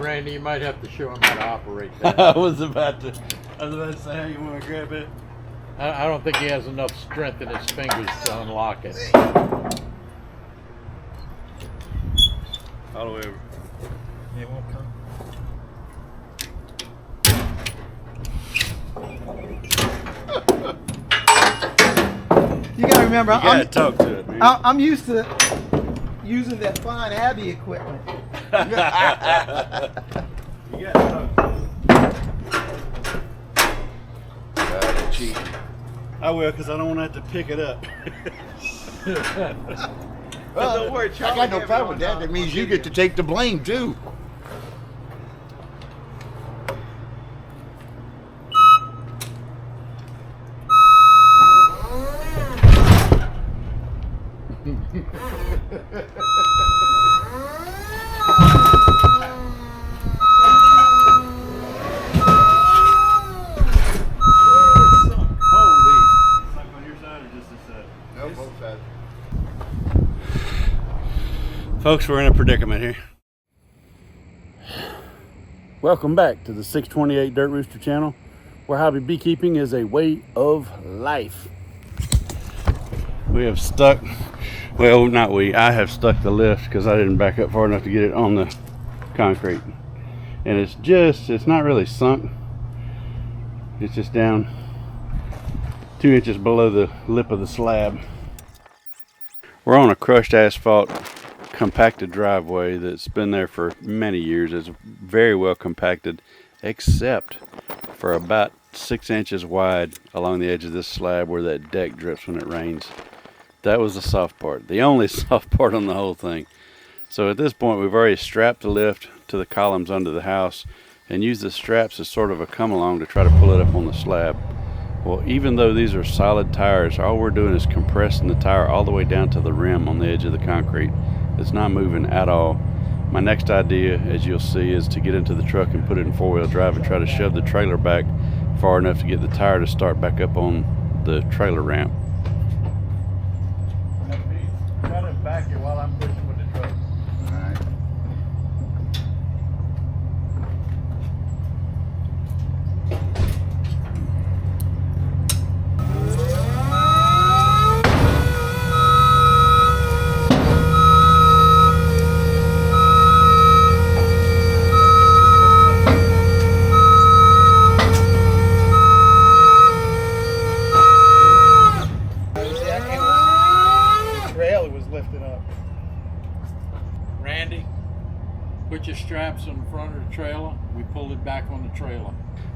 Randy, you might have to show him how to operate that. I was about to say how you want to grab it. I don't think he has enough strength in his fingers to unlock it. All the way over. It won't come. You gotta remember, You gotta talk to it, man. I'm used to using that fine Abbey equipment. You gotta talk to it. Cheap. I will, because I don't want to have to pick it up. Well, don't worry, I Charlie, got no problem with that. That means you get to take the blame too. Folks, we're in a predicament here. Welcome back to the 628 Dirt Rooster channel, where hobby beekeeping is a way of life. We have stuck, well, not we, I have stuck the lift because I didn't back up far enough to get it on the concrete. And it's not really sunk. It's just down 2 inches below the lip of the slab. We're on a crushed asphalt compacted driveway that's been there for many years. It's very well compacted, except for about 6 inches wide along the edge of this slab where that deck drips when it rains. That was the soft part, the only soft part on the whole thing. So at this point, we've already strapped the lift to the columns under the house and used the straps as sort of a come along to try to pull it up on the slab. Well, even though these are solid tires, all we're doing is compressing the tire all the way down to the rim on the edge of the concrete. It's not moving at all. My next idea, as you'll see, is to get into the truck and put it in four-wheel drive and try to shove the trailer back far enough to get the tire to start back up on the trailer ramp. Try to back it while I'm pushing with the truck. All right. Randy, put your straps on the front of the trailer. We pulled it back on the trailer.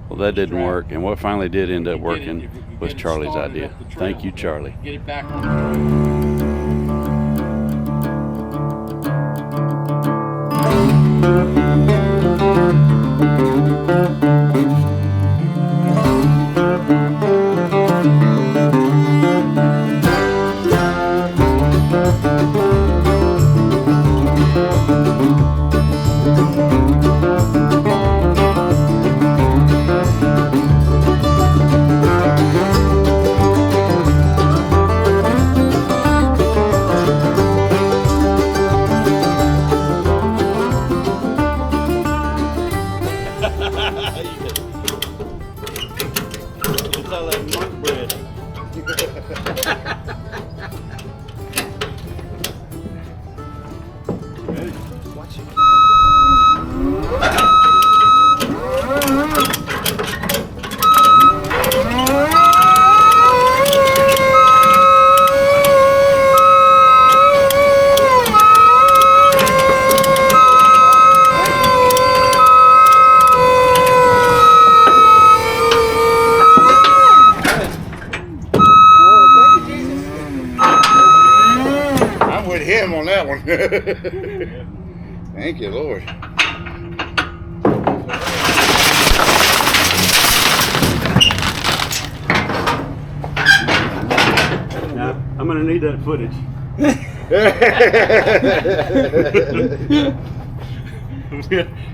Well, that didn't work, and what finally did end up working was Charlie's idea. Thank you, Charlie. Get it back on the trailer. It's all that monk bread. Ready? Watch it. With him on that one. Thank you, Lord. Now, I'm going to need that footage.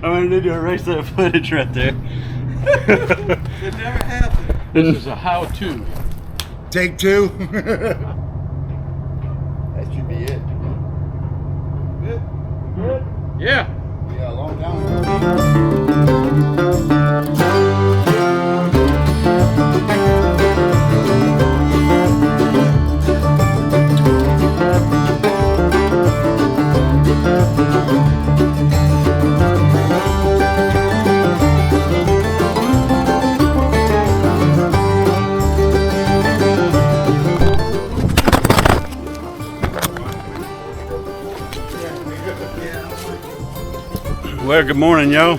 I'm going to need to erase that footage right there. It never happened. This is a how-to. Take two. That should be it. Good. Yeah. Yeah, a long time ago. Well, good morning, y'all.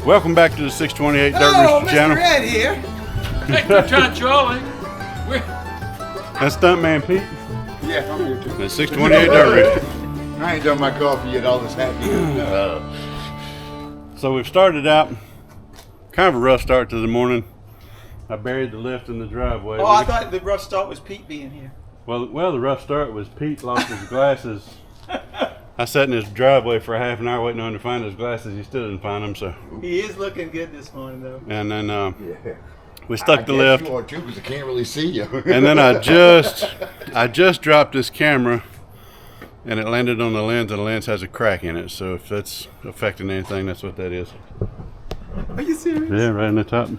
Welcome back to the 628 Dirt Rooster channel. Red here. Hey, we're John Charlie. That's Stuntman Pete. Yeah, I'm here too. The 628 Dirt Rooster. I ain't done my coffee yet. All this happy. So we've started out kind of a rough start to the morning. I buried the lift in the driveway. Oh, I thought the rough start was Pete being here. Well, the rough start was Pete lost his glasses. I sat in his driveway for a half an hour waiting on him to find his glasses. He still didn't find them, so. He is looking good this morning, though. And then Yeah. we stuck the lift. You are too, because I can't really see you. And then I just dropped this camera, and it landed on the lens, and the lens has a crack in it. So if that's affecting anything, that's what that is. Are you serious? Yeah, right in the top.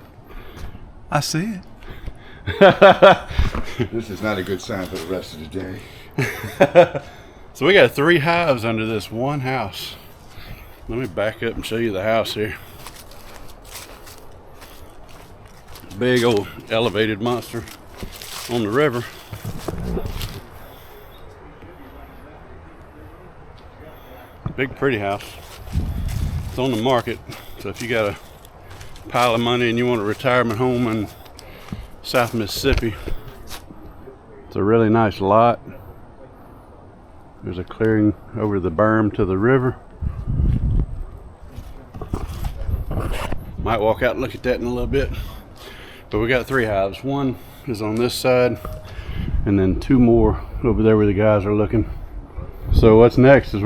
I see it. This is not a good sign for the rest of the day. So we got 3 hives under this one house. Let me back up and show you the house here. Big old elevated monster on the river. Big pretty house. It's on the market, so if you got a pile of money and you want a retirement home in South Mississippi, it's a really nice lot. There's a clearing over the berm to the river. Might walk out and look at that in a little bit. But we got 3 hives. One is on this side, and then 2 more over there where the guys are looking. So what's next is this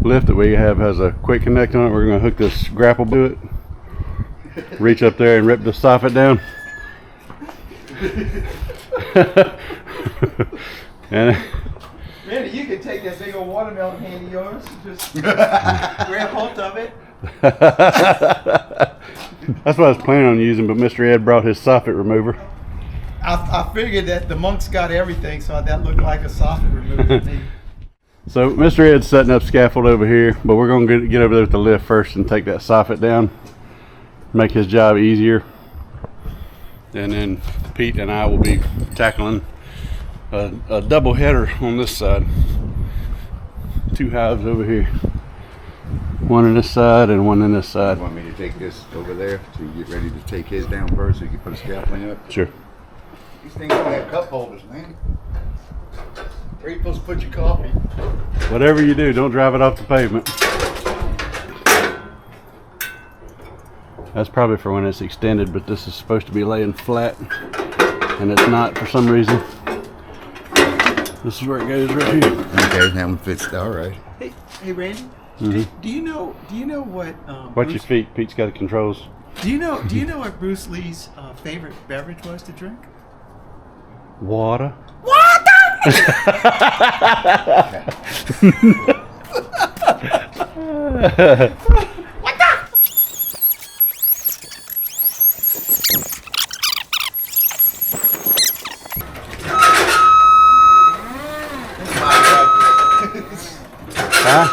lift that we have has a quick connect on it. We're gonna hook this grapple to it, reach up there and rip the soffit down. And Randy, you can take that big old watermelon hand of yours and just grab hold of it. that's what I was planning on using, but Mr. Ed brought his soffit remover. I figured that the monks got everything, so that looked like a soffit remover to me. So Mr. Ed's setting up scaffold over here, but we're going to get over there with the lift first and take that soffit down, make his job easier. And then Pete and I will be tackling a double header on this side. 2 hives over here. One on this side and one on this side. You want me to take this over there so you get ready to take his down first so you can put a scaffolding up? Sure. These things don't have cup holders, man. Where are you supposed to put your coffee? Whatever you do, don't drive it off the pavement. That's probably for when it's extended, but this is supposed to be laying flat, and it's not for some reason. This is where it goes right here. Okay, that one fits. All right. Hey, Randy. Mm-hmm. Do you know what? Watch your feet. Pete's got the controls. Do you know what Bruce Lee's favorite beverage was to drink? Water. Huh?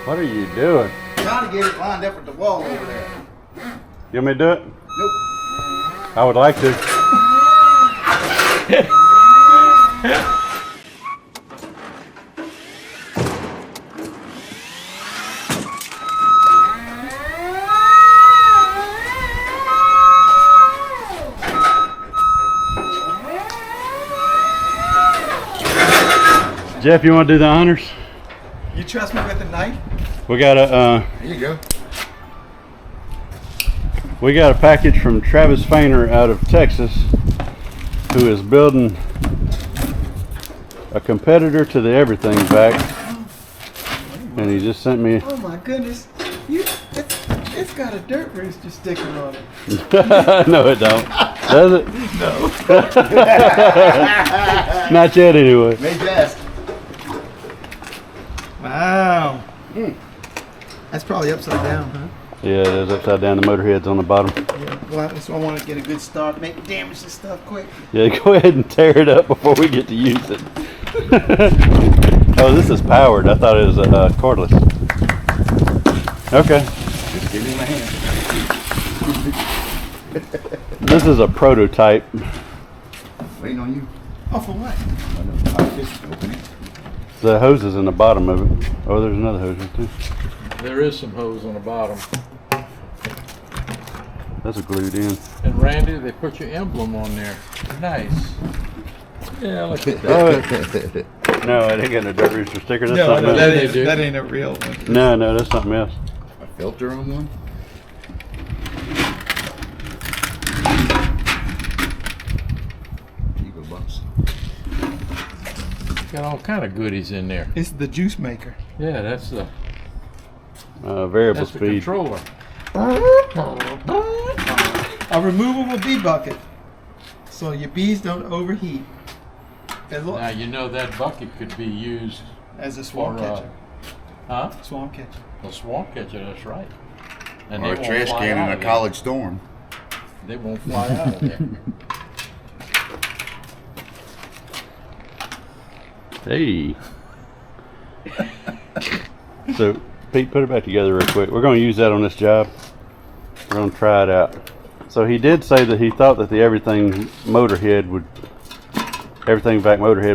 What are you doing? Trying to get it lined up with the wall over there. You want me to do it? Nope. I would like to. Jeff, you want to do the honors? You trust me with the knife? We got a Here you go. we got a package from Travis Fainer out of Texas, who is building a competitor to the Everything Vac, and he just sent me. Oh my goodness! It's got a dirt rooster sticker on it. No, it don't. Does it? No. Not yet, anyway. May best. Wow. That's probably upside down, huh? Yeah, it is upside down. The motor head's on the bottom. Yeah, well, that's why I want to get a good start. Maybe damage this stuff quick. Yeah, go ahead and tear it up before we get to use it. Oh, this is powered. I thought it was cordless. Okay. Just give me my hand. This is a prototype. Waiting on you. Oh, for what? I'll just open it. The hose is in the bottom of it. Oh, there's another hose right there. There is some hose on the bottom. That's glued in. And Randy, they put your emblem on there. Nice. Yeah, look at that. Oh, no, it ain't got no Dirt Rooster sticker. That's No, something else. that ain't a real one. No, that's something else. A filter on one? Eagle Bucks. Got all kind of goodies in there. It's the juice maker. Yeah, that's the Variable the speed. controller. A removable bee bucket, so your bees don't overheat. And look, Now you know that bucket could be used as a swamp for catcher. Swamp catcher. a swamp catcher. That's right. And Or a won't trash fly can out in a of there. college storm. They won't fly out of there. Hey. So, Pete, put it back together real quick. We're going to use that on this job. We're going to try it out. So he did say that he thought that the everything back motor head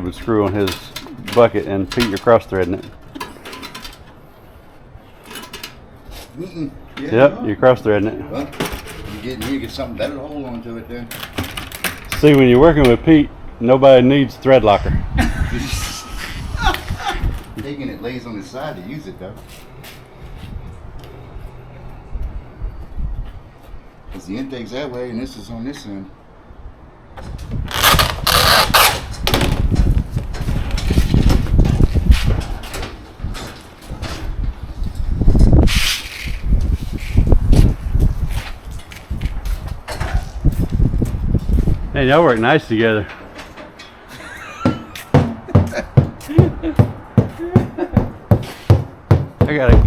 would screw on his bucket, and Pete, you're cross-threading it. Mm-mm. Yep, you're cross-threading it. Well, you get something better to hold on to it then. See, when you're working with Pete, nobody needs thread locker. Taking it lays on his side to use it though. Because the intake's that way and this is on this end. Hey, y'all work nice together.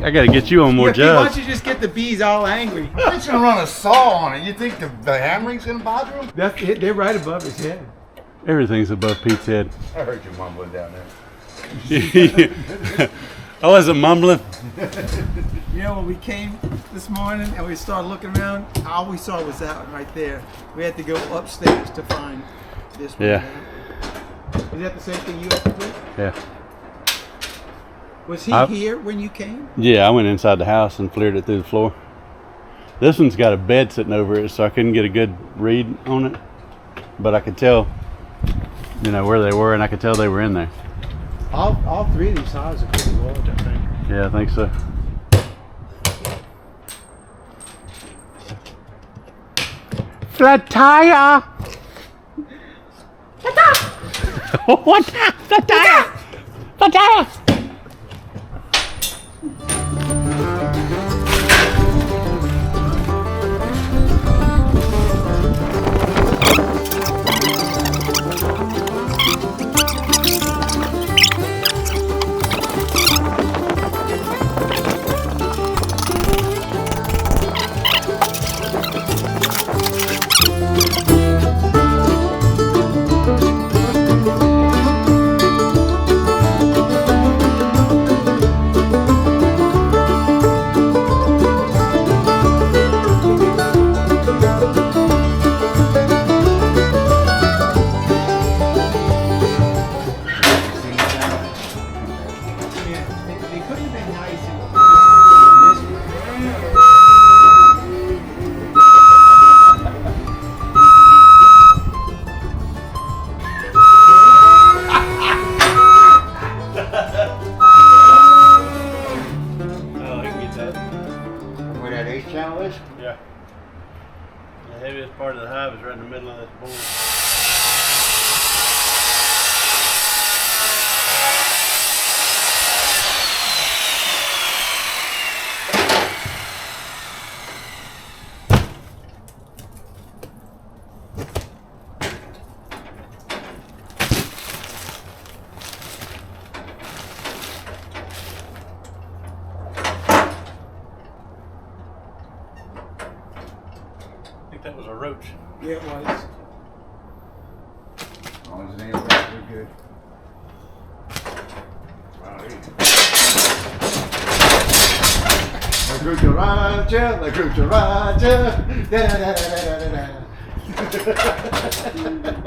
I gotta get you on more Why jobs. don't you just get the bees all angry? He's gonna run a saw on it. You think the hammering's gonna bother him? That's it. They're right above his head. Everything's above Pete's head. I heard you mumbling down there. I wasn't mumbling. You know, when we came this morning and we started looking around, all we saw was that one right there. We had to go upstairs to find this one. Yeah. Is that the same thing you have to do? Yeah. Was he here when you came? Yeah, I went inside the house and flared it through the floor. This one's got a bed sitting over it, so I couldn't get a good read on it. But I could tell, where they were, and I could tell they were in there. All three of these hives are pretty large, I think. Yeah, I think so. Flat tire! Flat tire! What? Flat tire! Flat tire! Yeah. The heaviest part of the hive is right in the middle of this board. Yeah, it was. As long as it ain't right, we're good. Wow, there you go. La cucaracha, la cucaracha. Da, da, da, da, da, da, da.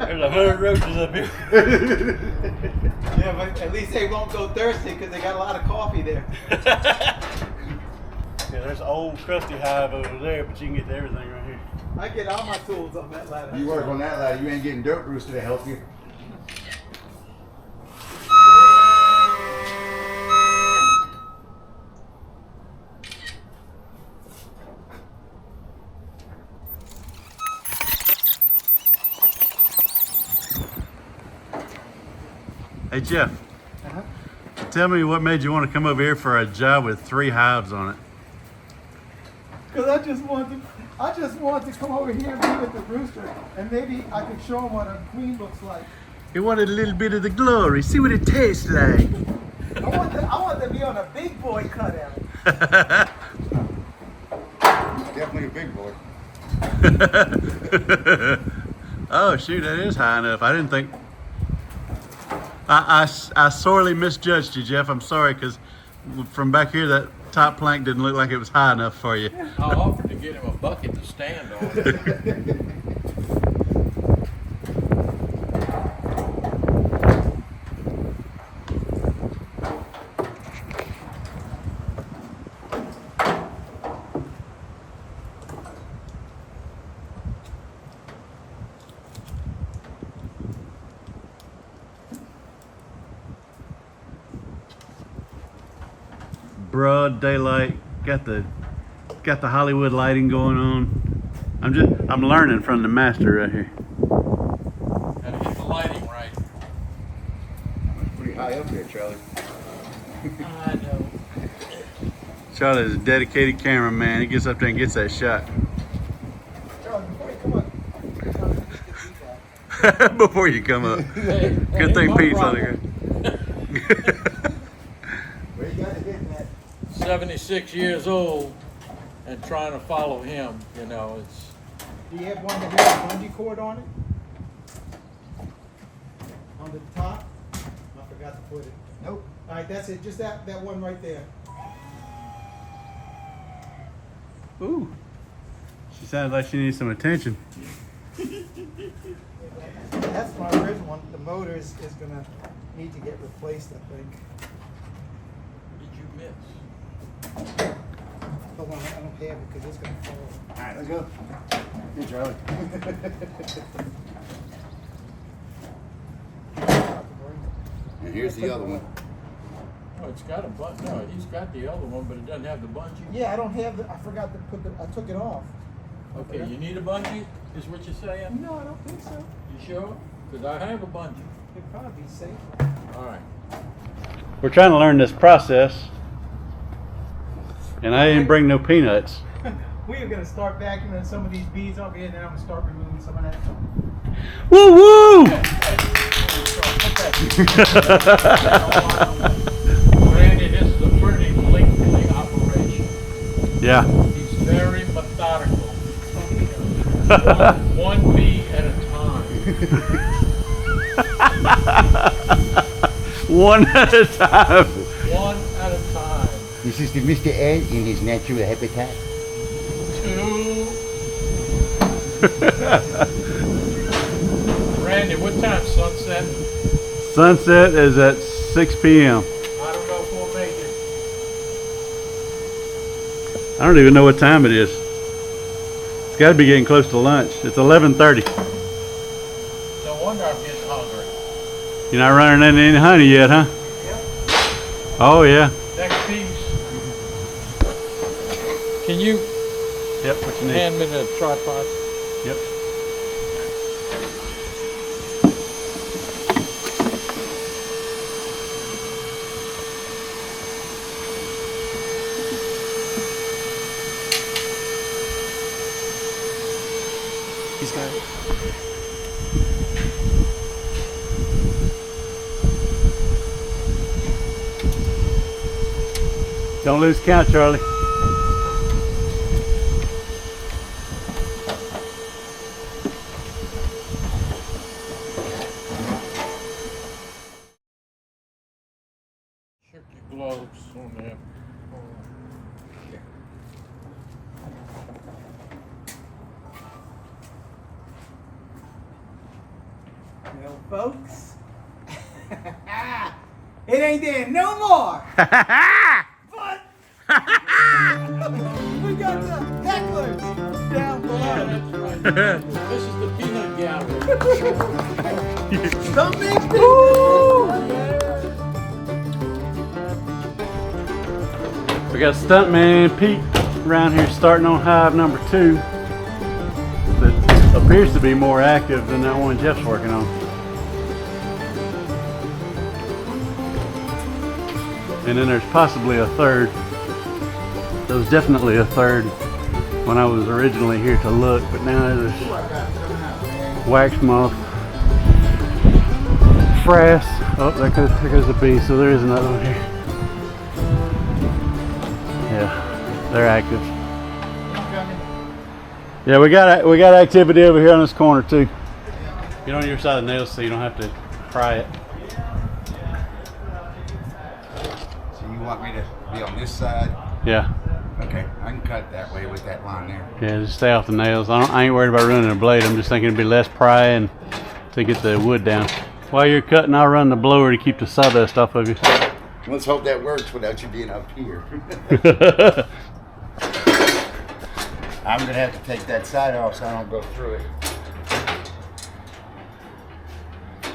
There's 100 roaches up here. Yeah, but at least they won't go thirsty because they got a lot of coffee there. Yeah, there's an old crusty hive over there, but you can get to everything right here. I get all my tools on that ladder. You work on that ladder, you ain't getting dirt rooster to help you. Hey Jeff, tell me what made you want to come over here for a job with 3 hives on it? Because I just wanted to come over here and be with the rooster, and maybe I could show them what a queen looks like. You wanted a little bit of the glory, see what it tastes like. I want to be on a big boy cutout. Definitely a big boy. Oh shoot, that is high enough. I didn't think. I sorely misjudged you, Jeff. I'm sorry, because from back here, that top plank didn't look like it was high enough for you. I offered to get him a bucket to stand on. Broad daylight, got the Hollywood lighting going on. I'm learning from the master right here. Gotta get the lighting right. It's pretty high up there, Charlie. I know. Charlie's a dedicated cameraman. He gets up there and gets that shot. Charlie, before you come up, Charlie, let me just get these out. Before you come up. Hey, that Good ain't thing my Pete's on problem. the Where you got to get that? 76 years old and trying to follow him, you know, it's. Do you have one that has a bungee cord on it? On the top? I forgot to put it. Nope. All right, that's it. Just that one right there. Ooh. She sounds like she needs some attention. That's my original one. The motor is gonna need to get replaced, I think. Did you miss? Hold on, I don't have it because it's gonna fall. All right, let's go. Hey, Charlie. And here's the other one. Oh, it's got a bungee. No, he's got the other one, but it doesn't have the bungee. Yeah, I don't have the. I forgot to put the. I took it off. Okay, you need a bungee, is what you're saying? No, I don't think so. You sure? Because I have a bungee. It'd probably be safe. All right. We're trying to learn this process. And I didn't bring no peanuts. We are gonna start vacuuming some of these beads over here, and then I'm gonna start removing some of that. Woo woo! Randy, this is a pretty lengthy operation. Yeah. He's very methodical. One bee at a time. One at a time. One at a time. This is the Mr. Ant in his natural habitat. 2. Randy, what time sunset? Sunset is at 6 p.m. I don't know if we'll make it. I don't even know what time it is. It's got to be getting close to lunch. It's 11:30. No wonder I'm getting hungry. You're not running into any honey yet, huh? Yep. Oh yeah. Next piece. Can you Yep. What you need? hand me the tripod? Yep. He's got it. Don't lose count, Charlie. gloves on them. Well, folks, it ain't there no more. But we got the hecklers down below. That's right. This is the peanut gallery. Don't make me. We got Stuntman Pete around here starting on hive number 2. That appears to be more active than that one Jeff's working on. And then there's possibly a third. There was definitely a third when I was originally here to look, but now there's wax moth, frass. Oh, there goes the bee, so there is another one here. Yeah, they're active. Yeah, we got activity over here on this corner too. Get on your side of the nails so you don't have to pry it. So you want me to be on this side? Yeah. Okay, I can cut that way with that line there. Yeah, just stay off the nails. I ain't worried about running a blade. I'm just thinking it'd be less prying to get the wood down. While you're cutting, I'll run the blower to keep the sawdust off of you. Let's hope that works without you being up here. I'm gonna have to take that side off so I don't go through it.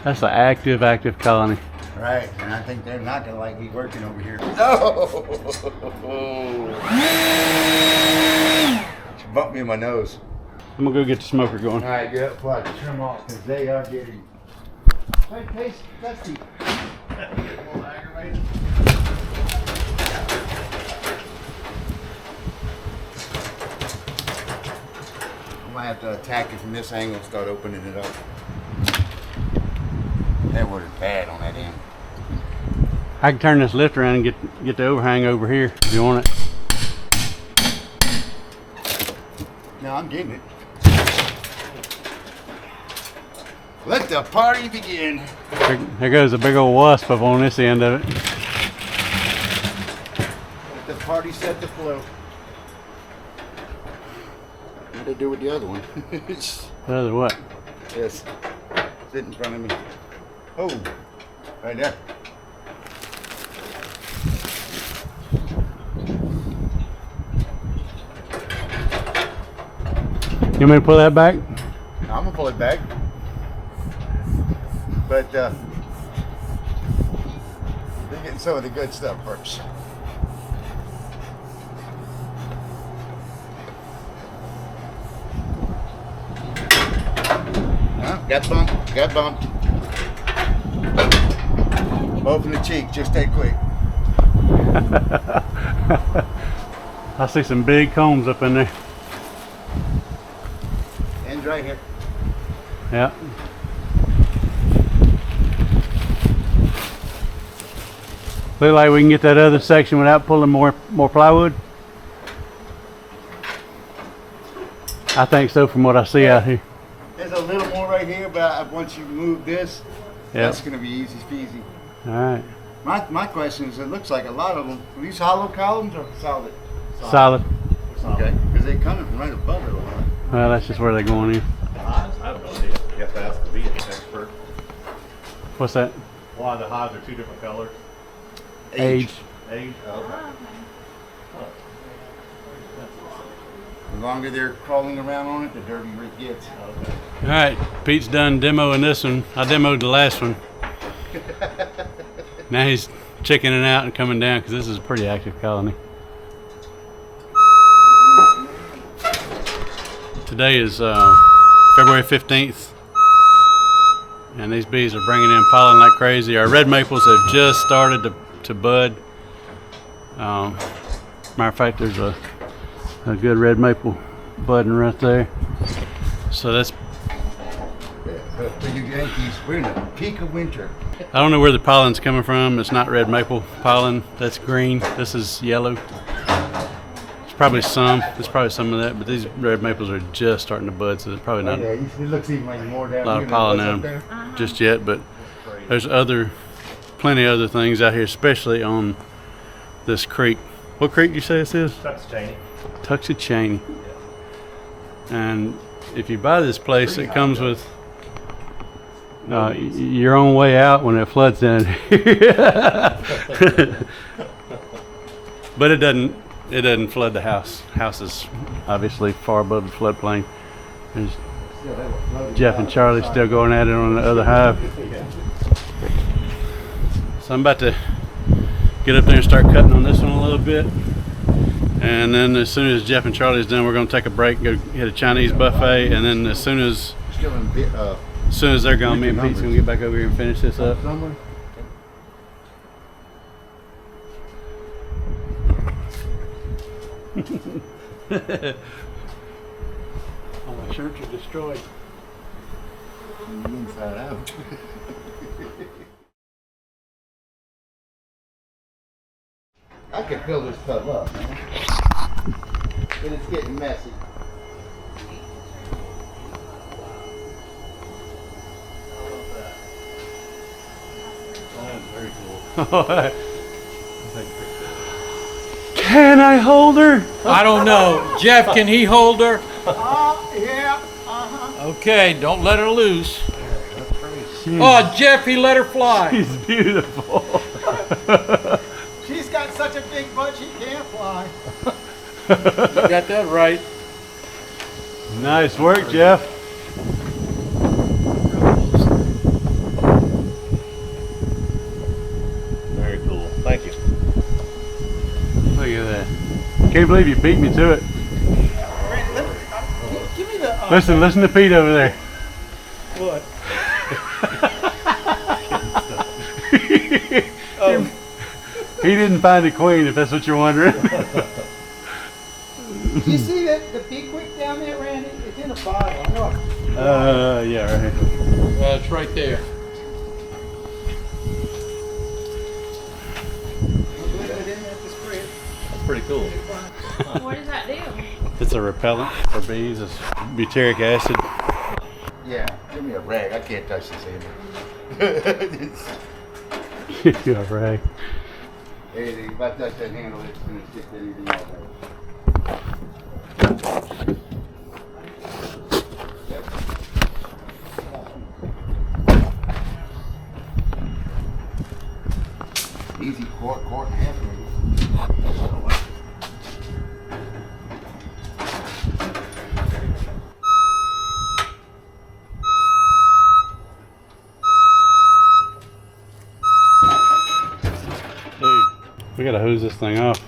That's an active colony. Right, and I think they're not gonna like me working over here. No! She bumped me in my nose. I'm gonna go get the smoker going. All right, get up before I trim off because they are getting. Hey, taste dusty. I might have to attack it from this angle and start opening it up. That was bad on that end. I can turn this lift around and get the overhang over here if you want it. No, I'm getting it. Let the party begin. There goes a big old wasp up on this end of it. Let the party set the flow. What do they do with the other one? The other what? Yes. Sit in front of me. Oh, right there. You want me to pull that back? I'm gonna pull it back. But they're getting some of the good stuff first. Got bumped. Got bumped. Both in the cheek. Just stay quick. I see some big combs up in there. Ends right here. Yeah. Look like we can get that other section without pulling more plywood. I think so from what I see out here. There's a little more right here, but once you move this, that's going to be easy peasy. All right. My question is, it looks like a lot of them, are these hollow columns or solid? Solid. Okay, because they're coming from right above it a lot. Well, that's just where they're going in. I have no idea. You have to ask the vehicle expert. What's that? Why the hives are 2 different colors? Age. Age? Oh, okay. The longer they're crawling around on it, the dirtier it gets. Okay. All right, Pete's done demoing this one. I demoed the last one. Now he's checking it out and coming down because this is a pretty active colony. Today is February 15th, and these bees are bringing in pollen like crazy. Our red maples have just started to bud. Matter of fact, there's a good red maple budding right there. So that's, For you Yankees, we're in the peak of winter. I don't know where the pollen's coming from. It's not red maple pollen. That's green. This is yellow. It's probably some of that, but these red maples are just starting to bud, so there's probably not Yeah, it looks even like more down a lot here of than pollen what's in up them there. just yet. But there's plenty of other things out here, especially on this creek. What creek you say this is? Tuxchaney. Tuxchaney. And if you buy this place, it comes with your own way out when it floods in. But it doesn't flood the house. House is obviously far above the floodplain. There's Jeff and Charlie still going at it on the other hive. So I'm about to get up there and start cutting on this one a little bit. And then as soon as Jeff and Charlie's done, we're going to take a break and go hit a Chinese buffet. And then as soon as they're gone, me and Pete's going to get back over here and finish this up. All my shirts are destroyed. Inside out. I can fill this tub up, man. But it's getting messy. Very cool. Can I hold her? I don't know. Jeff, can he hold her? Yeah. Okay, don't let her loose. Oh, Jeff, he let her fly. She's beautiful. She's got such a big butt she can't fly. You got that right. Nice work, Jeff. Very cool. Thank you. Look at that. Can't believe you beat me to it. Give me the. Listen to Pete over there. What? He didn't find a queen, if that's what you're wondering. You see the big wick down there, Randy? It's in a bottle. I know. Yeah, right. It's right there. That's pretty cool. What does that do? It's a repellent for bees. It's butyric acid. Yeah, give me a rag. I can't touch this handle. Yeah, right. Anything, if I touch that handle, it's going to stick anything out there. Easy quart and a half. Dude, we gotta hose this thing off.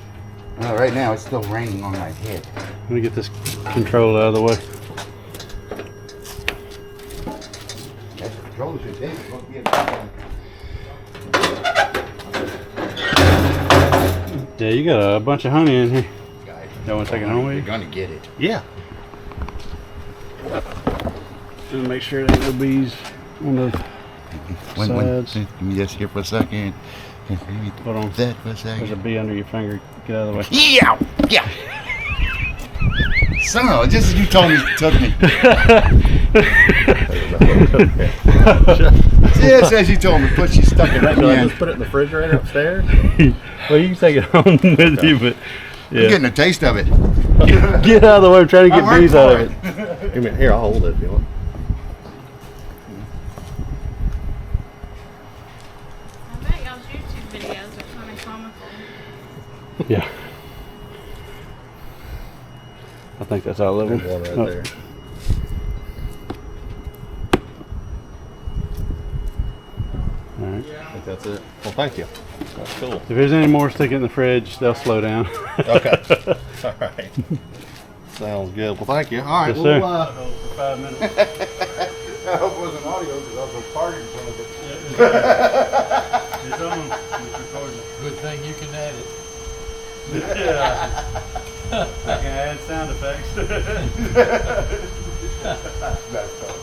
Well, right now it's still raining on my head. Let me get this control out of the way. That's the troubleshooting thing. It's supposed to be a bad Yeah, you got a bunch of honey in here. guy. Y'all wanna take it home with you? You're gonna get it. Yeah. Just make sure there ain't no bees on the sides. Let me just here for a second. Hold on. That for a There's a second. bee under your finger. Get out of the way. Yeah! Yeah! Son of a, just as you told me, it took me. Just as you told me, but she stuck it right in the end. Just put it in the refrigerator upstairs. Well, you can take it home with you, but I'm yeah. getting a taste of it. Get out of the way. I'm trying to I get worked bees out for of it. Give me, here, I'll hold it if you want. I bet y'all's YouTube videos are kind of comical. Yeah. I think that's all of them. There's one right Oh. there. All right. I think that's it. Well, thank you. That's cool. If there's any more, stick it in the fridge. They'll slow down. Okay. All right. Sounds good. Well, thank you. All right. Yes, sir. Well, For 5 minutes. I hope it wasn't audio because I was going to party in front of it. It's on. It's recording. Good thing you can edit. Yeah. I can add sound effects. That's tough.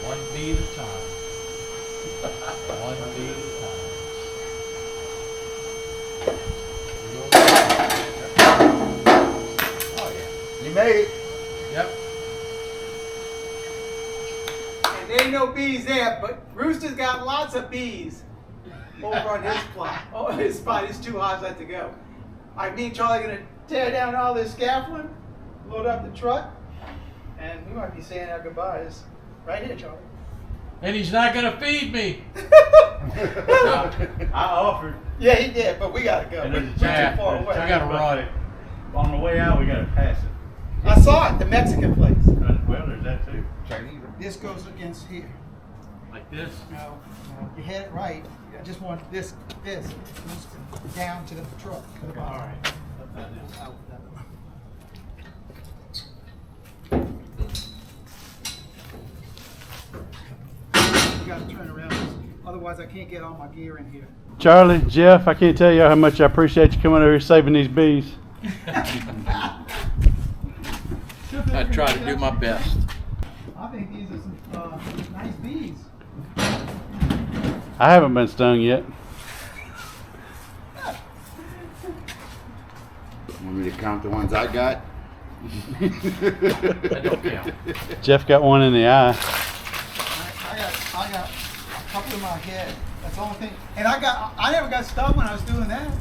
One bee at a time. One bee at a time. Oh yeah. You made it. Yep. And there ain't no bees there, but Rooster's got lots of bees over on his plot. Oh, his spot. His 2 hives like to go. Me and Charlie are gonna tear down all this scaffolding, load up the truck, and we might be saying our goodbyes right here, Charlie. And he's not gonna feed me. I offered. Yeah, he did, but we gotta go. And We're there's a too chat. far away. I gotta run. On the way out, we gotta pass it. I saw it, the Mexican place. Well, there's that too. Chinese. This goes against here. Like this? No, you had it right. I just want this goes down to the truck. To the bottom. All right. You gotta turn around, otherwise I can't get all my gear in here. Charlie, Jeff, I can't tell you how much I appreciate you coming over here saving these bees. I try to do my best. I think these are some nice bees. I haven't been stung yet. Want me to count the ones I got? I don't count. Jeff got one in the eye. I got a couple in my head. That's the only thing. And I never got stung when I was doing that.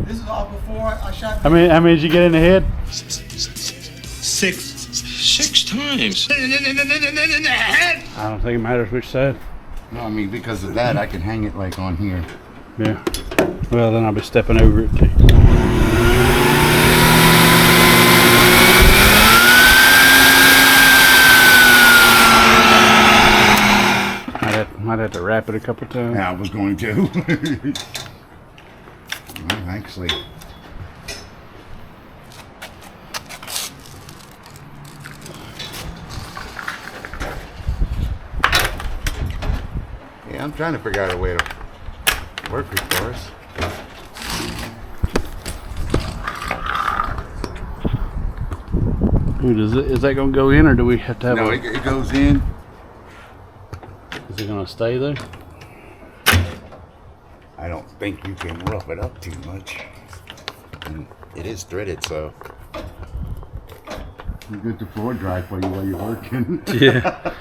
This is all before I shot. How many did you get in the head? Six times. I don't think it matters which side. No, I mean, because of that, I can hang it like on here. Yeah. Well, then I'll be stepping over it too. Might have to wrap it a couple times. Yeah, I was going to. Well, actually. Yeah, I'm trying to figure out a way to work it for us. Ooh, is that going to go in, or do we have to have No, it goes in. Is it going to stay there? I don't think you can rough it up too much. And it is threaded, so. You get the floor dry for you while you're working. Yeah.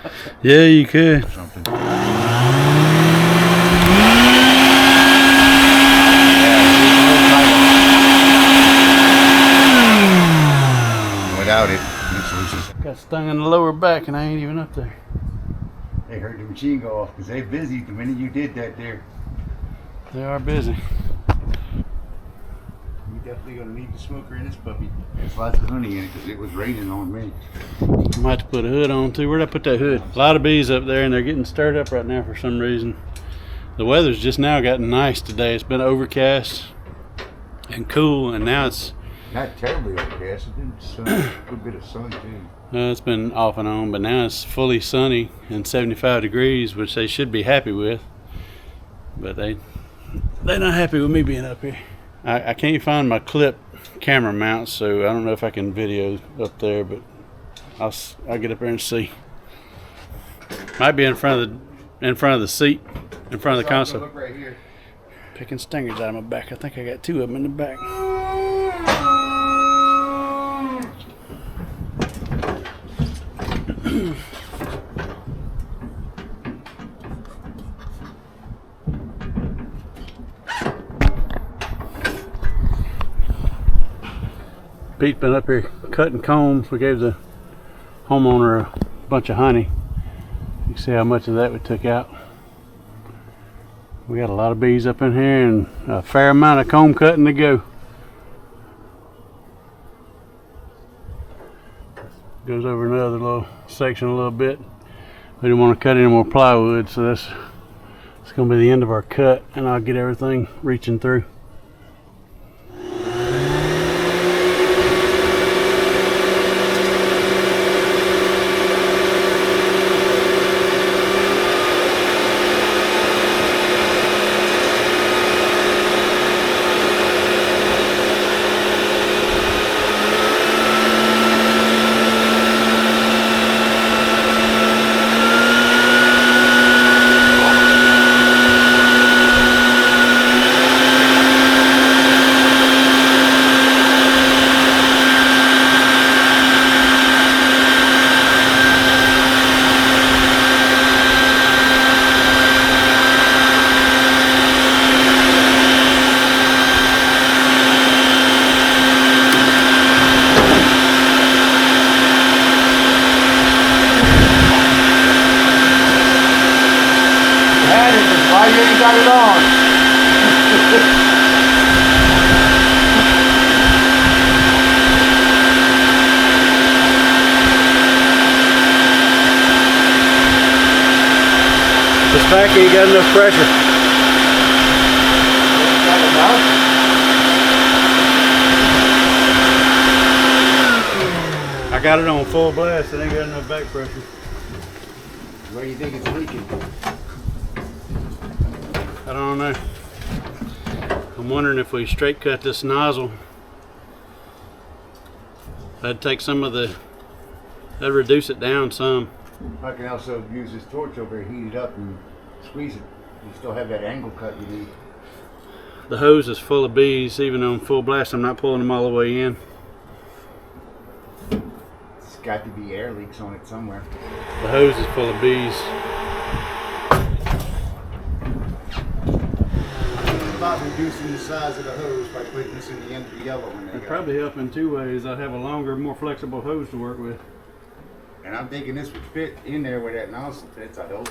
Yeah, you could. Something. Without it, it's loose. Got stung in the lower back and I ain't even up there. They heard the machine go off because they're busy the minute you did that there. They are busy. You definitely gonna need the smoker in this puppy. There's lots of honey in it because it was raining on me. I might have to put a hood on too. Where'd I put that hood? A lot of bees up there and they're getting stirred up right now for some reason. The weather's just now gotten nice today. It's been overcast and cool, and now it's Not terribly overcast. It's been sun, a good bit of sun too. it's been off and on, but now it's fully sunny and 75 degrees, which they should be happy with. But they're not happy with me being up here. I can't find my clip camera mount, so I don't know if I can video up there, but I'll get up there and see. Might be in front of the seat, in front of the console. Look right here. Picking stingers out of my back. I think I got 2 of them in the back. Pete's been up here cutting combs. We gave the homeowner a bunch of honey. You can see how much of that we took out. We got a lot of bees up in here and a fair amount of comb cutting to go. Goes over another little section a little bit. We didn't want to cut any more plywood, so it's going to be the end of our cut, and I'll get everything reaching through. it on. This pack ain't got enough pressure. I got it on full blast. It ain't got enough back pressure. Where do you think it's leaking? I don't know. I'm wondering if we straight cut this nozzle, that'd take some of the, that'd reduce it down some. I can also use this torch over here, heat it up and squeeze it. You still have that angle cut you need. The hose is full of bees. Even on full blast, I'm not pulling them all the way in. It's got to be air leaks on it somewhere. The hose is full of bees. About reducing the size of the hose by putting this in the end of the yellow one. It'd probably help in two ways. I'd have a longer, more flexible hose to work with. And I'm thinking this would fit in there where that nozzle fits, I hope.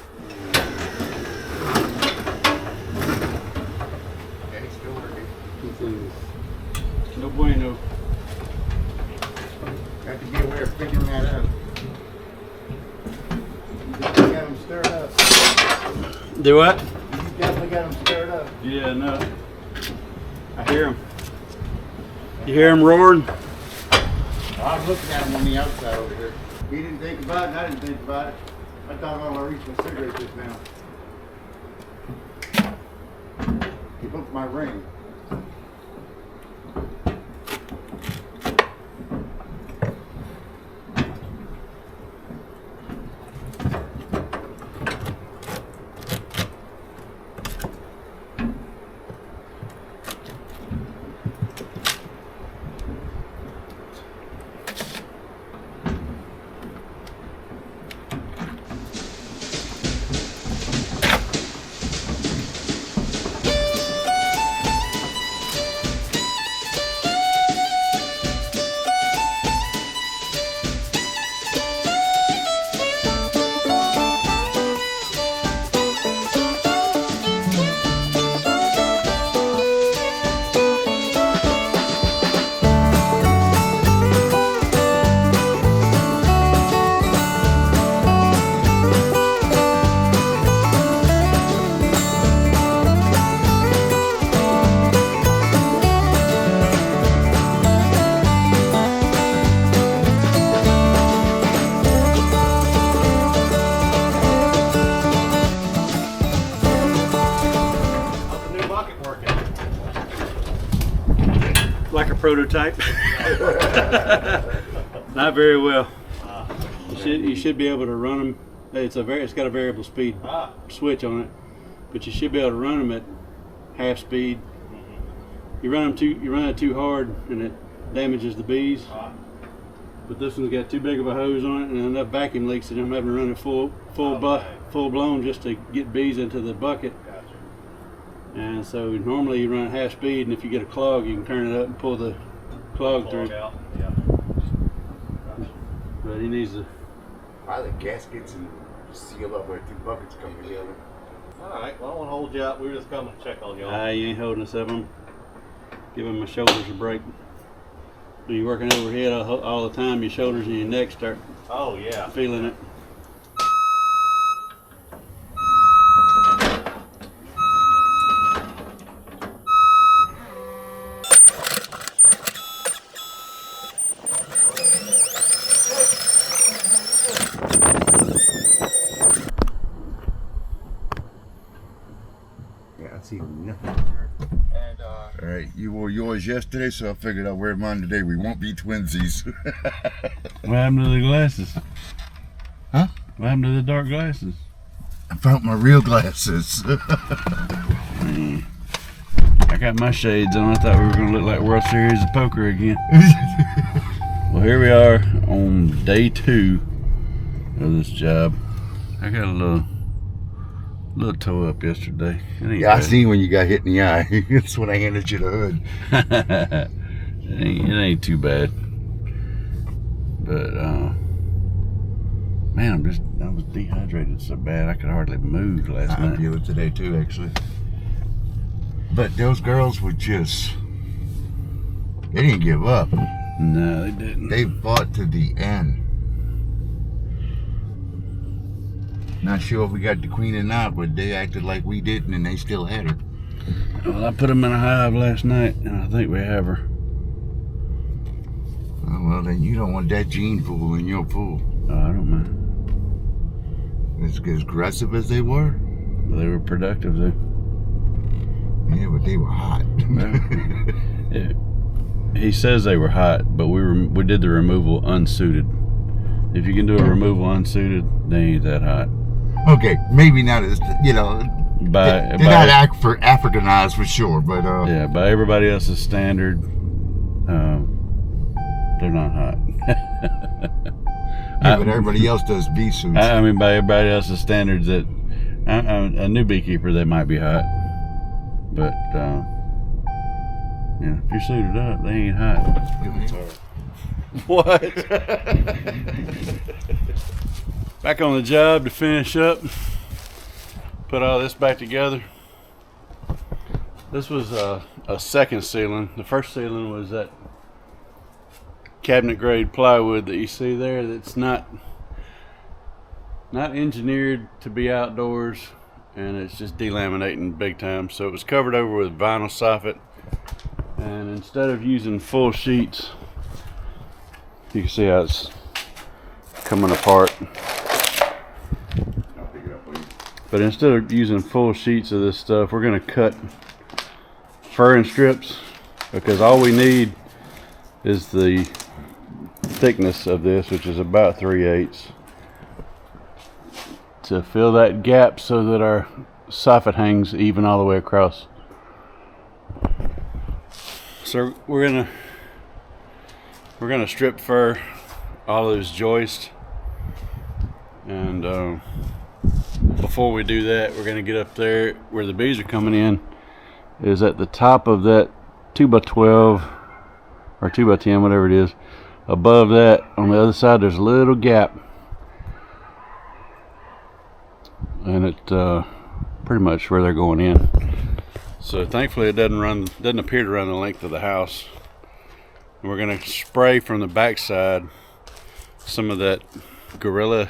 Okay, still working. No bueno. Got to be aware of figuring that out. You definitely got them stirred up. Do what? You definitely got them stirred up. Yeah, no. I hear them. You hear them roaring? I'm looking at them on the outside over here. He didn't think about it, and I didn't think about it. I thought I was reaching my cigarette just now. He booked my ring. Like a prototype. Not very well. You should be able to run them. It's got a variable speed switch on it, but you should be able to run them at half speed. You run it too hard, and it damages the bees. But this one's got too big of a hose on it and enough vacuum leaks that I'm having to run it full blown just to get bees into the bucket. And so normally you run at half speed, and if you get a clog, you can turn it up and pull the clog through. Out. Yeah. But he needs to. Why the gaskets and seal up where two buckets come together. Alright, well I won't hold you up. We were just coming to check on y'all. You ain't holding us up. I'm giving my shoulders a break. When you're working overhead all the time, your shoulders and your neck start feeling it. Yeah, I see nothing. And all right, you wore yours yesterday, so I figured I'll wear mine today. We won't be twinsies. What happened to the glasses? Huh? What happened to the dark glasses? I found my real glasses. I got my shades on. I thought we were going to look like World Series of Poker again. Well, here we are on day 2 of this job. I got a little toe up yesterday. Yeah, I seen when you got hit in the eye. That's when I handed you the hood. it ain't too bad. But, man, I was dehydrated so bad I could hardly move last night. I feel it today too, actually. But those girls were just, they didn't give up. No, they didn't. They fought to the end. Not sure if we got the queen or not, but they acted like we didn't, and they still had her. Well, I put them in a hive last night, and I think we have her. Oh, well, then you don't want that gene pool in your pool. Oh, I don't mind. As aggressive as they were. They were productive, though. Yeah, but they were hot. Yeah. He says they were hot, but we did the removal unsuited. If you can do a removal unsuited, they ain't that hot. Okay, maybe not as, you know, they're not Africanized for sure, but yeah, by everybody else's standard, they're not hot. Yeah, but everybody else does bee suits. I mean, by everybody else's standards, that a new beekeeper, they might be hot, but yeah, if you're suited up, they ain't hot. What? Back on the job to finish up, put all this back together. This was a second ceiling. The first ceiling was that cabinet grade plywood that you see there. That's not engineered to be outdoors, and it's just delaminating big time. So it was covered over with vinyl soffit, and instead of using full sheets, you can see how it's coming apart. But instead of using full sheets of this stuff, we're going to cut furring strips, because all we need is the thickness of this, which is about 3/8, to fill that gap so that our soffit hangs even all the way across. So we're gonna strip fur all those joists, and before we do that, we're gonna get up there where the bees are coming in. Is at the top of that 2x12 or 2x10, whatever it is. Above that, on the other side, there's a little gap, and it pretty much where they're going in. So thankfully, it doesn't appear to run the length of the house. And we're gonna spray from the backside some of that Gorilla.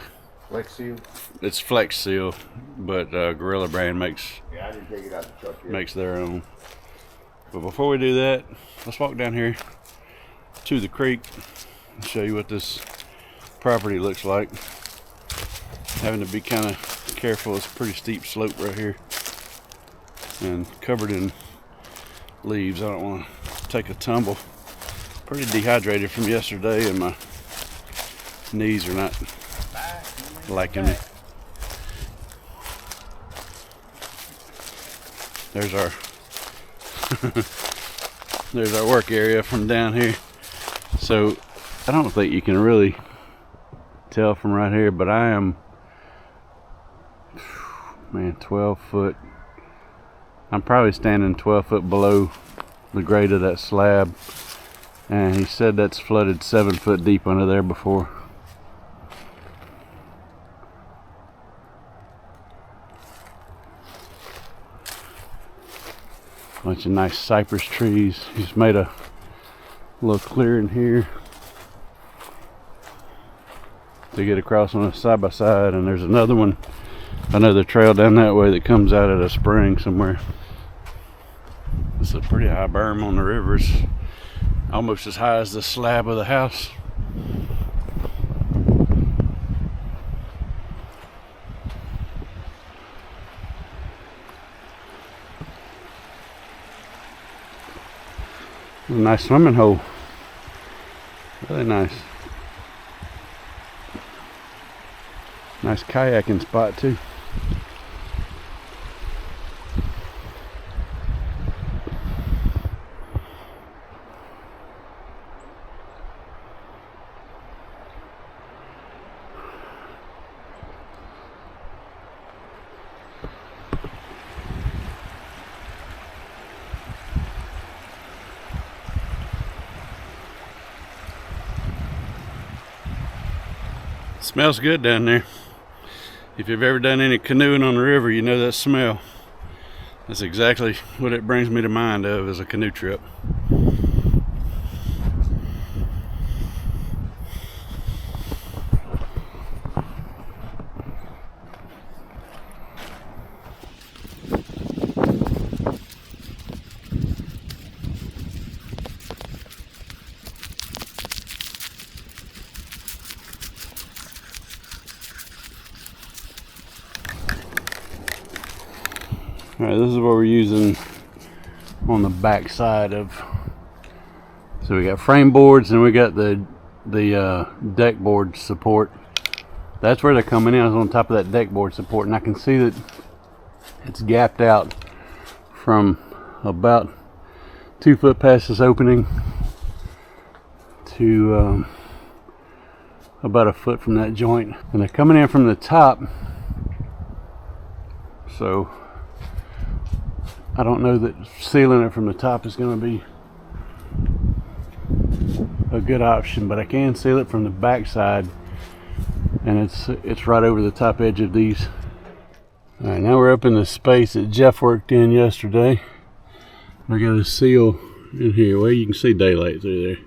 Flex Seal? It's Flex Seal, but Gorilla brand makes Yeah, I didn't take it out the truck yet. makes their own. But before we do that, let's walk down here to the creek and show you what this property looks like. Having to be kind of careful. It's a pretty steep slope right here and covered in leaves. I don't want to take a tumble. Pretty dehydrated from yesterday, and my knees are not liking it. There's our there's our work area from down here. So I don't think you can really tell from right here, but I am, man, 12 foot. I'm probably standing 12 foot below the grade of that slab, and he said that's flooded 7 foot deep under there before. Bunch of nice cypress trees. He's made a little clearing here to get across on a side by side, and there's another trail down that way that comes out at a spring somewhere. It's a pretty high berm on the river. It's almost as high as the slab of the house. A nice swimming hole. Really nice. Nice kayaking spot too. Smells good down there. If you've ever done any canoeing on the river, you know that smell. That's exactly what it brings me to mind of, is a canoe trip. Alright, this is what we're using on the back side of. So we got frame boards and we got the deck board support. That's where they're coming in, is on top of that deck board support, and I can see that it's gapped out from about 2 foot past this opening to about a foot from that joint, and they're coming in from the top. So I don't know that sealing it from the top is going to be a good option, but I can seal it from the back side, and it's right over the top edge of these. All right, now we're up in the space that Jeff worked in yesterday. I got a seal in here. Well, you can see daylight through there.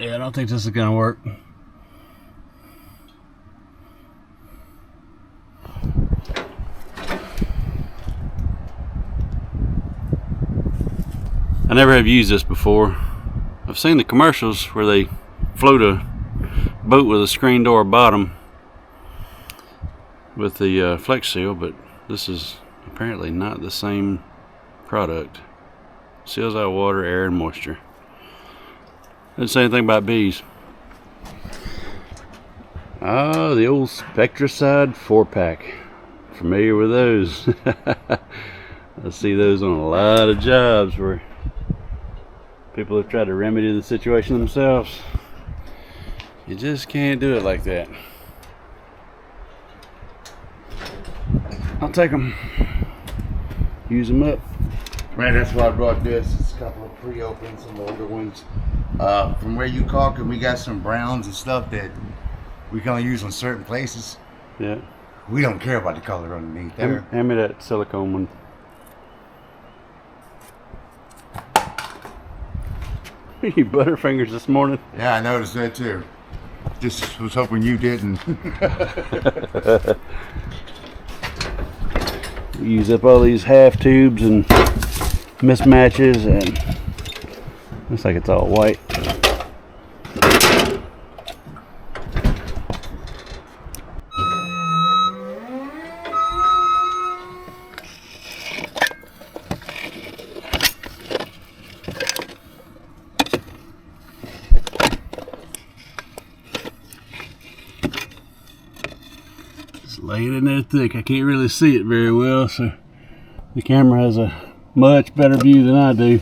Yeah, I don't think this is gonna work. I never have used this before. I've seen the commercials where they float a boat with a screen door bottom with the Flex Seal, but this is apparently not the same product. Seals out water, air, and moisture. Didn't say anything about bees. Ah, the old Spectracide 4-pack. Familiar with those? I see those on a lot of jobs where people have tried to remedy the situation themselves. You just can't do it like that. I'll take them. Use them up. Man, that's why I brought this. It's a couple of pre-opens, some older ones. From where you caulking, we got some browns and stuff that we can only use on certain places. Yeah. We don't care about the color underneath there. Hand me that silicone one. You butterfingers this morning? Yeah, I noticed that too. Just was hoping you didn't. We use up all these half tubes and mismatches, and looks like it's all white. Just lay it in there thick. I can't really see it very well, so the camera has a much better view than I do.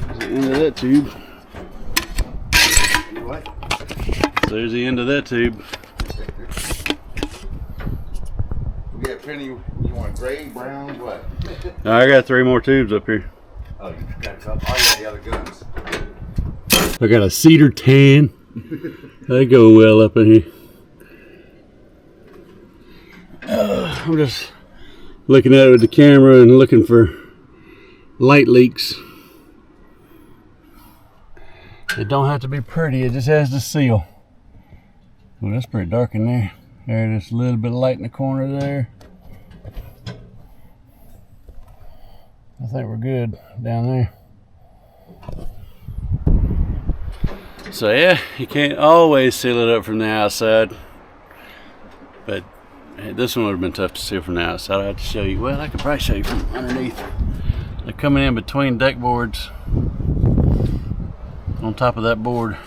There's the end of that tube. What? There's the end of that tube. We got plenty. You want gray, brown, what? I got 3 more tubes up here. Oh, you got a couple. Oh, yeah, the other guns. I got a cedar tan. They go well up in here. I'm just looking at it with the camera and looking for light leaks. It don't have to be pretty, it just has to seal. Well, that's pretty dark in there. There's a little bit of light in the corner there. I think we're good down there. So yeah, you can't always seal it up from the outside, but hey, this one would have been tough to seal from the outside. I have to show you. Well, I could probably show you from underneath. They're coming in between deck boards on top of that board,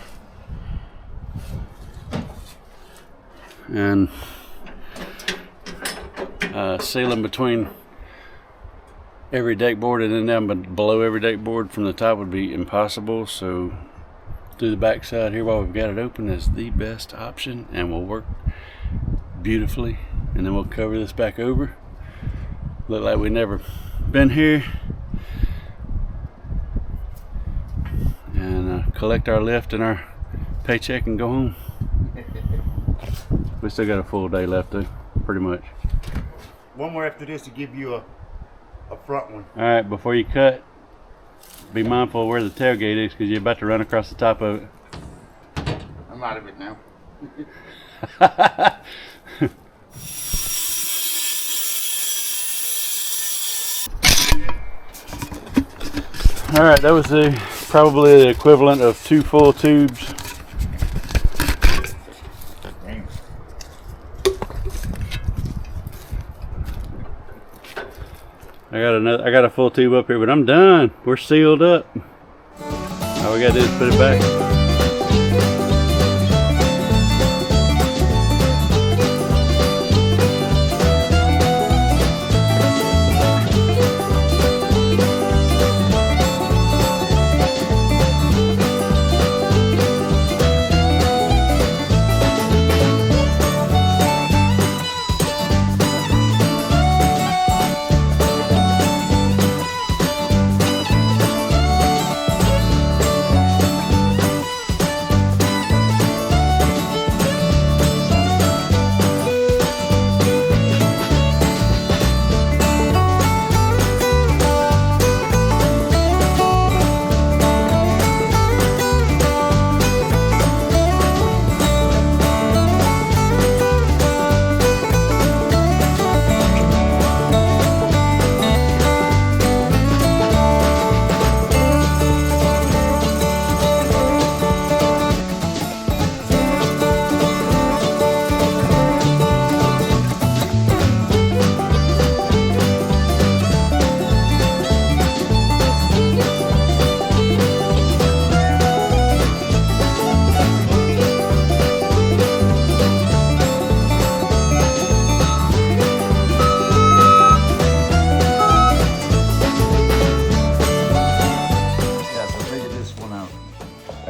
and sealing between every deck board and then down below every deck board from the top would be impossible. So through the back side here while we've got it open is the best option and will work beautifully. And then we'll cover this back over. Look like we've never been here. And collect our lift and our paycheck and go home. We still got a full day left though, pretty much. One more after this to give you a front one. All right, before you cut, be mindful of where the tailgate is because you're about to run across the top of it. I'm out of it now. All right, that was probably the equivalent of 2 full tubes. I got a full tube up here, but I'm done. We're sealed up. All we gotta do is put it back.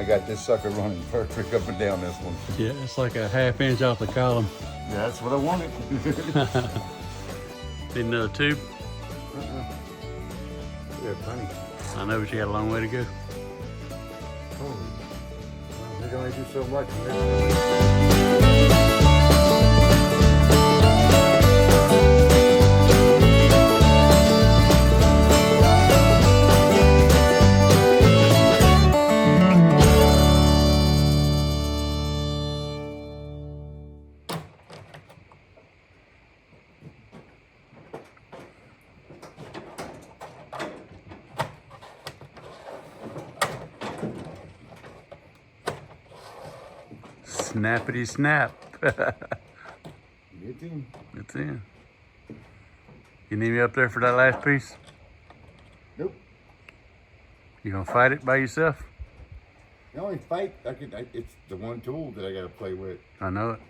Got this sucker running perfect up and down this one. Yeah, it's like a 1/2 inch off the column. Yeah, that's what I wanted. Need another tube? Yeah, plenty. I know, but you got a long way to go. Well, they can only do so much. Snappity snap. It's in. It's in. You need me up there for that last piece? Nope. You gonna fight it by yourself? The only fight it's the one tool that I gotta play with. I know it.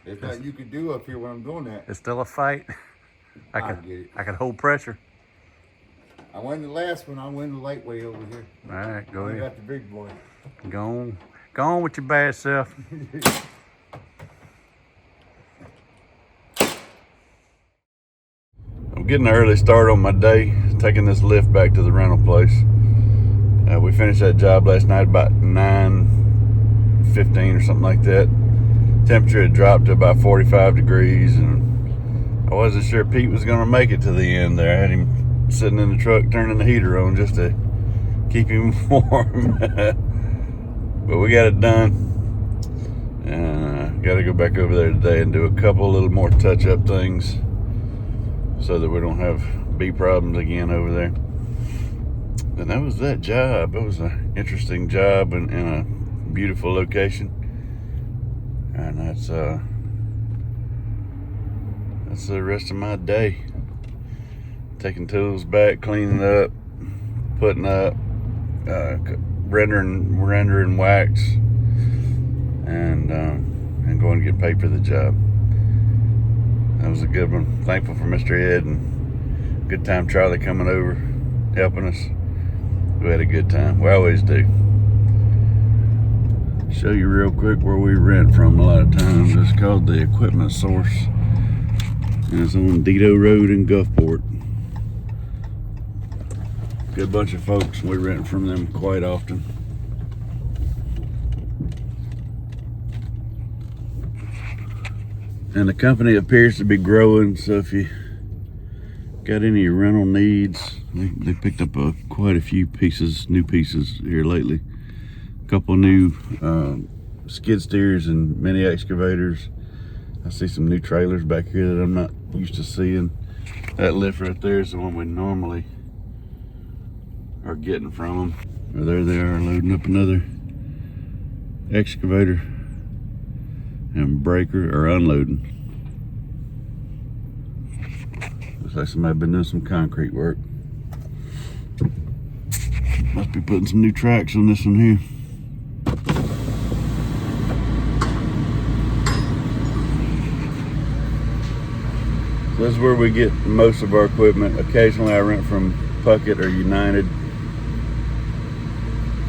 There's nothing you can do up here when I'm doing that. It's still a fight. I get it. I can hold pressure. I won the last one. I win the lightweight over here. All right, go I ahead. got the big boy. Go on with your bad self. I'm getting an early start on my day, taking this lift back to the rental place. We finished that job last night about 9:15 or something like that. Temperature had dropped to about 45 degrees, and I wasn't sure Pete was going to make it to the end there. I had him sitting in the truck turning the heater on just to keep him warm. But we got it done, and got to go back over there today and do a couple little more touch-up things so that we don't have bee problems again over there. And that was that job. It was an interesting job in a beautiful location, and that's the rest of my day. Taking tools back, cleaning up, putting up, rendering wax, and going to get paid for the job. That was a good one. Thankful for Mr. Ed and Good time Charlie coming over, helping us. We had a good time. We always do. Show you real quick where we rent from a lot of times. It's called the Equipment Source. And it's on Dito Road in Gulfport. Good bunch of folks. We rent from them quite often. And the company appears to be growing, so if you got any rental needs, they picked up quite a few new pieces here lately. A couple new skid steers and mini excavators. I see some new trailers back here that I'm not used to seeing. That lift right there is the one we normally are getting from them. Or there they are, loading up another excavator and breaker, or unloading. Looks like somebody been doing some concrete work. Must be putting some new tracks on this one here. So this is where we get most of our equipment. Occasionally I rent from Puckett or United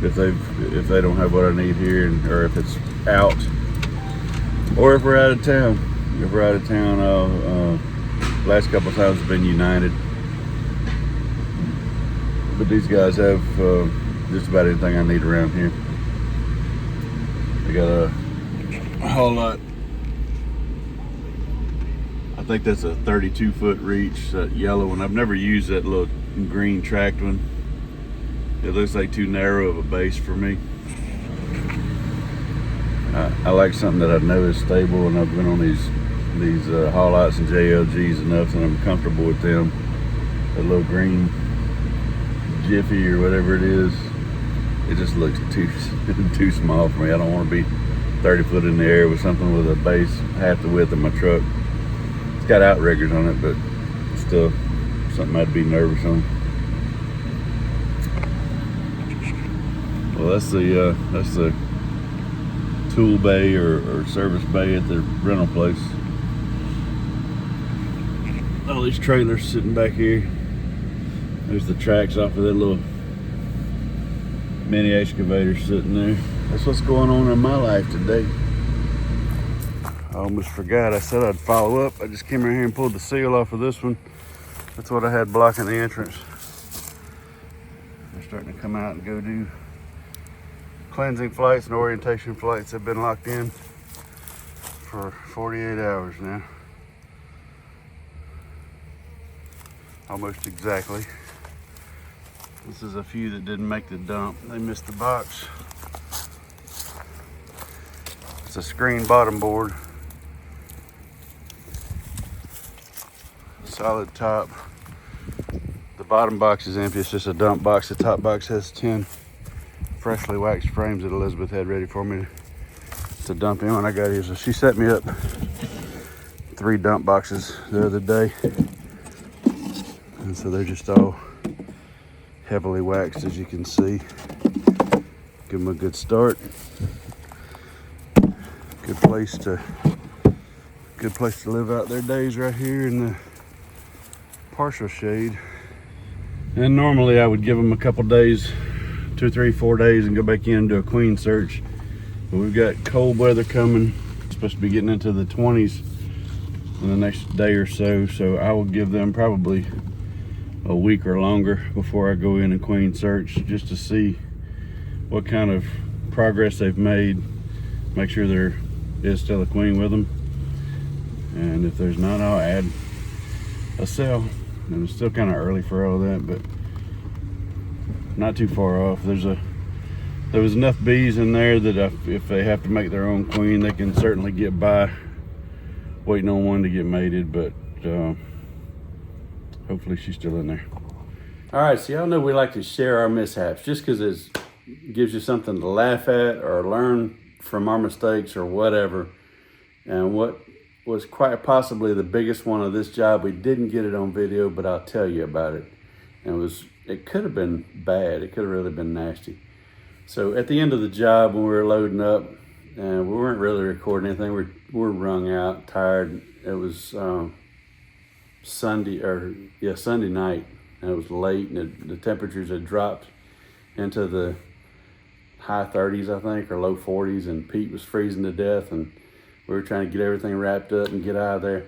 if they don't have what I need here, or if it's out, or if we're out of town. If we're out of town, last couple of times have been United. But these guys have just about anything I need around here. They got a whole lot. I think that's a 32-foot reach, that yellow one. I've never used that little green tracked one. It looks like too narrow of a base for me. I like something that I know is stable, and I've been on these haul outs and JLGs enough that I'm comfortable with them. That little green Jiffy or whatever it is, it just looks too small for me. I don't want to be 30 foot in the air with something with a base half the width of my truck. It's got outriggers on it, but still something I'd be nervous on. Well, that's the tool bay or service bay at the rental place. All these trailers sitting back here. There's the tracks off of that little mini excavator sitting there. That's what's going on in my life today. I almost forgot. I said I'd follow up. I just came in here and pulled the seal off of this one. That's what I had blocking the entrance. They're starting to come out and go do cleansing flights and orientation flights. Have been locked in for 48 hours now. Almost exactly. This is a few that didn't make the dump. They missed the box. It's a screen bottom board. Solid top. The bottom box is empty. It's just a dump box. The top box has 10 freshly waxed frames that Elizabeth had ready for me to dump in when I got here. So she set me up 3 dump boxes the other day. And so they're just all heavily waxed, as you can see. Give them a good start. Good place to live out their days right here in the partial shade. And normally I would give them a couple days, 2, 3, 4 days, and go back in and do a queen search. But we've got cold weather coming. It's supposed to be getting into the 20s in the next day or so. So I will give them probably a week or longer before I go in and queen search, just to see what kind of progress they've made. Make sure there is still a queen with them. And if there's not, I'll add a cell. And it's still kind of early for all that, but not too far off. There was enough bees in there that if they have to make their own queen, they can certainly get by waiting on one to get mated, but hopefully she's still in there. All right, so y'all know we like to share our mishaps just because it gives you something to laugh at or learn from our mistakes or whatever. And what was quite possibly the biggest one of this job, we didn't get it on video, but I'll tell you about it. And it could have been bad. It could have really been nasty. So at the end of the job, when we were loading up, and we weren't really recording anything, we're wrung out, tired. It was Sunday night, and it was late, and the temperatures had dropped into the high 30s, I think, or low 40s, and Pete was freezing to death, and we were trying to get everything wrapped up and get out of there.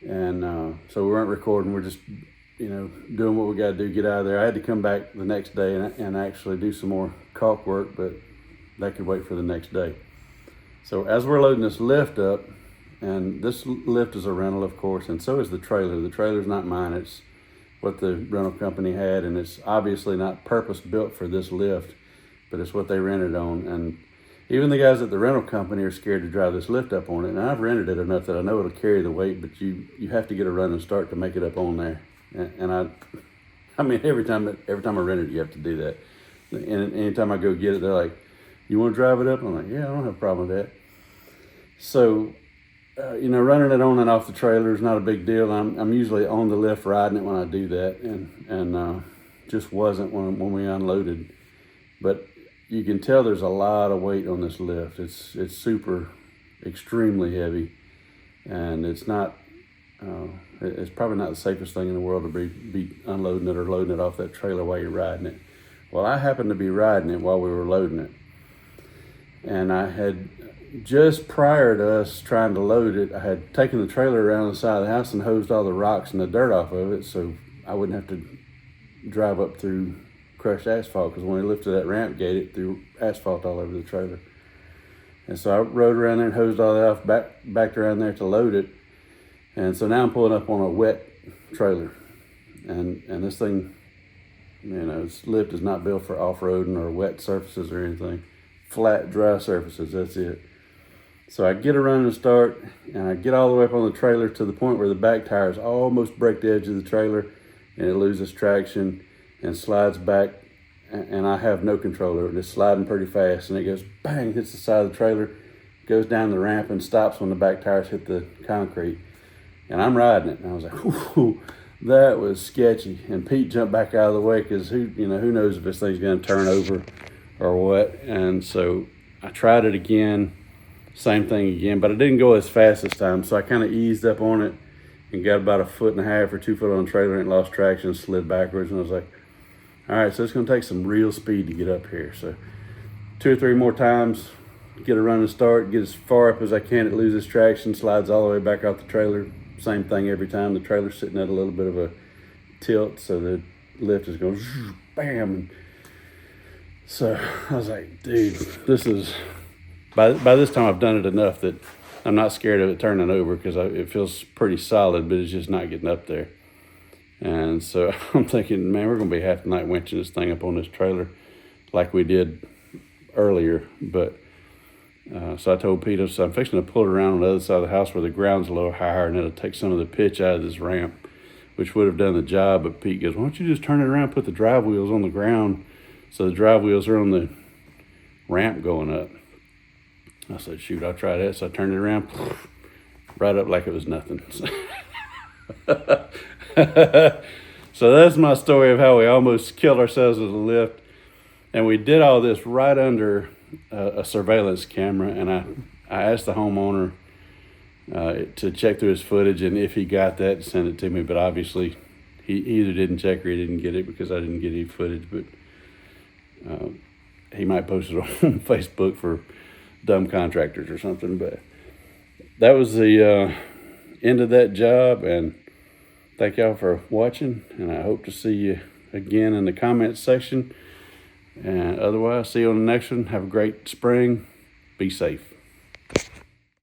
And so we weren't recording. We're just, doing what we got to do, get out of there. I had to come back the next day and actually do some more caulk work, but that could wait for the next day. So as we're loading this lift up, and this lift is a rental, of course, and so is the trailer. The trailer's not mine. It's what the rental company had, and it's obviously not purpose built for this lift, but it's what they rented on. And even the guys at the rental company are scared to drive this lift up on it. And I've rented it enough that I know it'll carry the weight, but you have to get a run and start to make it up on there. And I mean, every time I rent it, you have to do that. And anytime I go get it, they're like, "You want to drive it up?" I'm like, "Yeah, I don't have a problem with that." So, running it on and off the trailer is not a big deal. I'm usually on the lift riding it when I do that, and just wasn't when we unloaded. But you can tell there's a lot of weight on this lift. It's super, extremely heavy, and it's not. It's probably not the safest thing in the world to be unloading it or loading it off that trailer while you're riding it. Well, I happened to be riding it while we were loading it, and I had just prior to us trying to load it, I had taken the trailer around the side of the house and hosed all the rocks and the dirt off of it, so I wouldn't have to drive up through crushed asphalt, because when we lifted that ramp gate, it threw asphalt all over the trailer. And so I rode around there and hosed all that off, backed around there to load it. And so now I'm pulling up on a wet trailer, and this thing, this lift is not built for off-roading or wet surfaces or anything. Flat, dry surfaces, that's it. So I get a run and start, and I get all the way up on the trailer to the point where the back tires almost break the edge of the trailer, and it loses traction and slides back, and I have no control over it. It's sliding pretty fast, and it goes bang, hits the side of the trailer, goes down the ramp, and stops when the back tires hit the concrete. And I'm riding it, and I was like, "Whoo, that was sketchy." And Pete jumped back out of the way, because who knows if this thing's going to turn over or what. And so I tried it again, same thing again, but I didn't go as fast this time. So I kind of eased up on it and got about 1.5 or 2 foot on the trailer, and lost traction and slid backwards. And I was like, all right, so it's going to take some real speed to get up here. So 2 or 3 more times, get a run and start, get as far up as I can. It loses traction, slides all the way back off the trailer. Same thing every time. The trailer's sitting at a little bit of a tilt, so the lift is going bam. So I was like, dude, this is, by this time I've done it enough that I'm not scared of it turning over, because it feels pretty solid, but it's just not getting up there. And so I'm thinking, man, we're going to be half the night winching this thing up on this trailer like we did earlier. But so I told Pete, so I'm fixing to pull it around on the other side of the house where the ground's a little higher, and it'll take some of the pitch out of this ramp, which would have done the job. But Pete goes, "Why don't you just turn it around, put the drive wheels on the ground, so the drive wheels are on the ramp going up?" I said, shoot, I'll try that. So I turned it around, right up like it was nothing. So that's my story of how we almost killed ourselves with a lift. And we did all this right under a surveillance camera. And I asked the homeowner to check through his footage, and if he got that, send it to me. But obviously he either didn't check or he didn't get it, because I didn't get any footage. But he might post it on Facebook for dumb contractors or something. But that was the end of that job, and thank y'all for watching, and I hope to see you again in the comments section. And otherwise, see you on the next one. Have a great spring. Be safe.